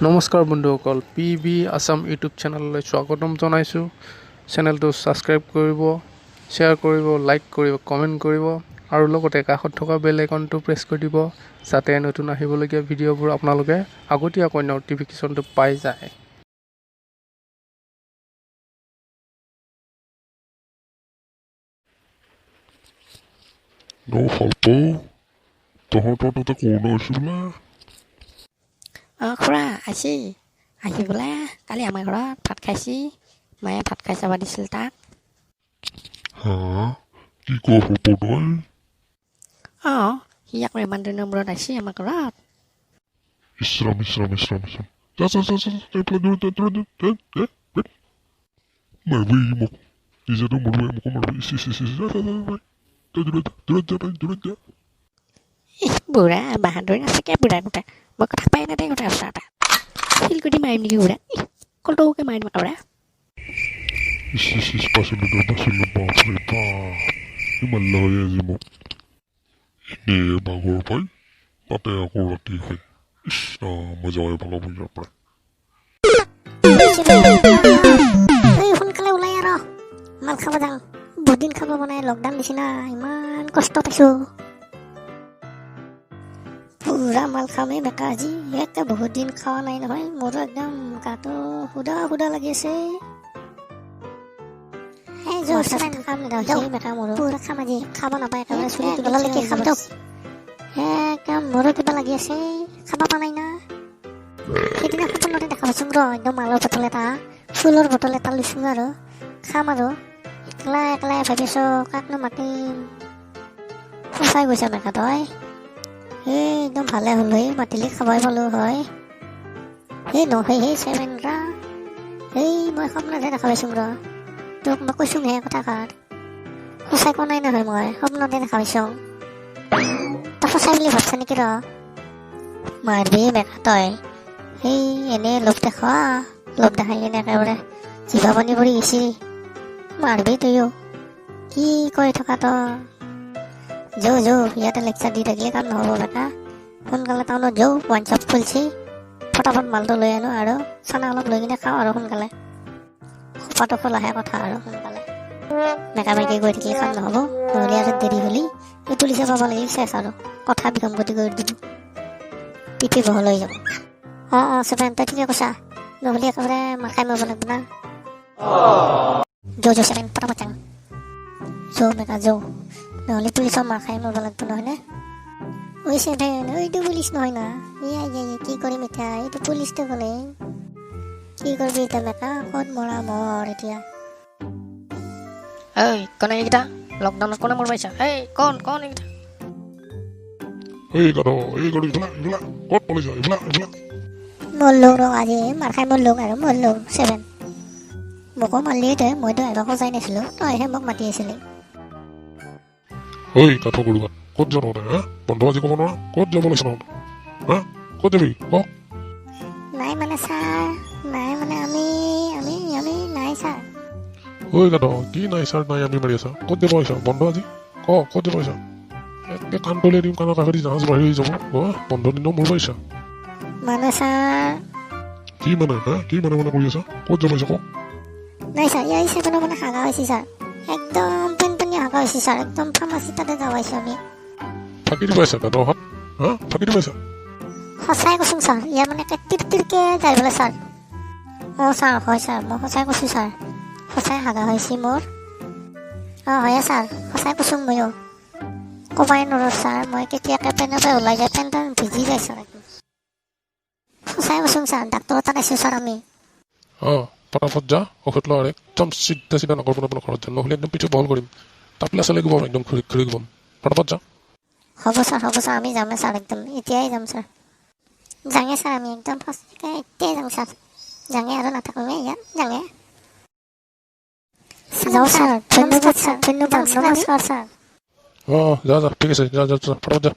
নমস্কাৰ বন্ধুসকল, PB Assam YouTube চেনেললৈ স্বাগতম জনাইছোঁ। চেনেলটো ছাবস্ক্ৰাইব কৰিব, শ্বেয়াৰ কৰিব, লাইক কৰিব, কমেণ্ট কৰিব আৰু লগতে কাষত থকা বেল আইকনটো প্ৰেছ কৰি দিব, যাতে নতুন আহিবলগীয়া ভিডিঅ'বোৰ আপোনালোকে আগতীয়াকৈ ন'টিফিকেশ্যনটো পাই যায়। ফাল্টু তহঁতৰ তাতে কৰোণা হৈছিল বোলে? খুৰা আহি বোলে কালি আমাৰ ঘৰত ভাত খাইছি। মায়ে ভাত খাই চাব দিছিল তাক। হা কি কোৱা তই? সি আকৌ ইমান দিনৰ মূৰত আহিছি আমাৰ ঘৰত। ইছৰাম মাৰবি মোক, নিজেতো মৰুৱাই মোকো মাৰবি। দূৰত যা। বুঢ়া বাহাদুৰ নাথাকে বুঢ়া গোটা। মই কথা পাই নাথাকে কথা ওচৰ এটা শিলগুটি মাৰিম নেকি বুঢ়া? কলটোকে মাৰি দিম বুঢ়া। বাচিলো বাপৰে বাপ, ইমান লাগে আজি মোক। এনেই বাঘৰ পাই তাতে আকৌ ৰাতি হয়। মই যাওঁৱে ভাল হ'ব ইয়াৰ পৰা। সোনকালে ওলাই আৰু মাল খাব যাওঁ। বহুত দিন খাব বনাই লকডাউন দিছি না, ইমান কষ্ট পাইছো। পুৰা মাল খামেই বেটা আজি। একে বহুত দিন খোৱা নাই নহয়, মোৰো একদম গাটো সুদা লাগি আছে। খাব নাপায় একেবাৰে চুলি তুললৈকে খাব একদম মোৰো কিবা লাগি আছে, খাব পৰা নাই না। সেইদিনা সপোনতে দেখা পাইছো একদম মালৰ বটল এটা, ফুলৰ বটল এটা লৈছো আৰু খাম আৰু একলাই ভাবিছো কাকনো মাতিম। সঁচাই গৈছা মেকা তই? একদম ভালে হ'ল মাতিলে খাবই পালো হয়। নহয় চেভেনৰা, মই সপোনতহে দেখা পাইছো তোক মই কৈছো হে কথাষাৰ। সঁচাই কোৱা নাই নহয়, মই সপোনতে দেখা পাইছো। তই সঁচাই বুলি ভাবছা নেকি মাৰবি মেকা তই? এনেই লোভ দেখাই কিনে একেবাৰে জিভা পানী পৰি গৈছি। মাৰবি তইও, কি কৰি থকা তই? ইয়াতে লেকচাৰ দি থাকিলে কাম নহ'ব বেটা। সোনকালে টাউনত যাওঁ, ওৱাইন শ্বপ খুলিছি, ফটাফট মালটো লৈ আনো আৰু চানা অলপ লৈ কিনে খাওঁ আৰু সোনকালে। খোপাটো খোলাহে কথা আৰু সোনকালে মেকামেকি গৈ থাকিলে কাম নহ'ব। নহ'লে আৰু দেৰি হ'লি এই পুলিচে পাব লাগিল চেছ আৰু কথা বিসংগতি কৰি দিব, পিঠি বহল হৈ যাব। চেভেন তই ঠিকে কৈছা, নহ'লে একেবাৰে মাখাই মাৰিব লাগিব না। চেভেন ফটাফট যাওঁ মেকা নহ'লে পুলিচৰ মাৰ খাই মৰিব লাগিব নহয়নে? চেভেন এইটো পুলিচ নহয় না। কি কৰিম এতিয়া? এইটো পুলিচটো ক'লে কি কৰিবি এতিয়া মেকা? ক'ত মৰা মৰ এতিয়া। কোন এইকেইটা লকডাউনত কোনে মৰবাইছা? কোন এইকেইটা? ক'ত পলিছা এইবিলাক? মৰলো আজি মাৰ খাই মৰলো চেভেন। মোকো মাৰলি তই, মইতো এবাৰ সজাই নাছিলো, তইহে মোক মাতি আছিলি। কাঠ কৰোঁ ক'ত যাওঁ তহঁতে? বন্ধ আজি ক'ব নোৱাৰা? ক'ত যাব লাগিছে তহঁতে? ক'ত যাবি নাই মানে ছাৰ, নাই মানে আমি নাই ছাৰ। কাঠ কি নাই ছাৰ নাই আমি মাৰি আছা? ক'ত যাব আহিছা? বন্ধ আজি ক'ত যাব আহিছা? একে কাণ তলিয়াই দিম, কাণৰ কাষেদি জাহাজ বাঢ়ি যাব। বন্ধ দিনো মোৰ পাৰিছা মানে ছাৰ? কি মানে কৰি আছা? ক'ত যাব আহিছা? নাই ছাৰ, এই চেভেনৰ মানে হাগা হৈছে ছাৰ, একদম পেনপেনীয়া হাগা হৈছে ছাৰ, একদম ফাৰ্মাচী তাতে যাব আহিছোঁ আমি। ফাঁকি দিব আহিছা কাঠ হাত? ফাঁকি দিব আহিছা? সঁচাই কৈছোঁ ছাৰ, ইয়াৰ মানে তিৰকে যাই বোলে ছাৰ। ছাৰ হয় ছাৰ, মই সঁচাই কৈছোঁ ছাৰ, সঁচাই হাগা হৈছে মোৰ। হয়ে ছাৰ, সঁচাই কৈছোঁ ময়ো, ক'বাই নোৱাৰোঁ ছাৰ। মই কেতিয়াকে পেনৰ পৰা ওলাই যায়, পেন ভিজি যায় ছাৰ। সঁচাই কৈছোঁ ছাৰ, ডাক্তৰৰ তাত আছোঁ ছাৰ আমি। ফটাফট যা, ঔষধ লোৱা একদম চিধা নকৰ আপোনাৰ ঘৰত যা, নহ'লে একদম পিঠি বহল কৰিম, টাপলা চালে গম একদম ঘূৰি গম। ফটাফট যা। হ'ব ছাৰ আমি যামেই ছাৰ, একদম এতিয়াই যাম ছাৰ। যাঙে ছাৰ, আমি একদম ফাৰ্ষ্টকে এতিয়াই যাম ছাৰ। যাঙে আৰু নাথাকোঁৱে ইয়াত, যাঙে যাওঁ ছাৰ। ধন্যবাদ ছাৰ, নমস্কাৰ ছাৰ। যা ঠিক আছে, যা ফটাফট যা।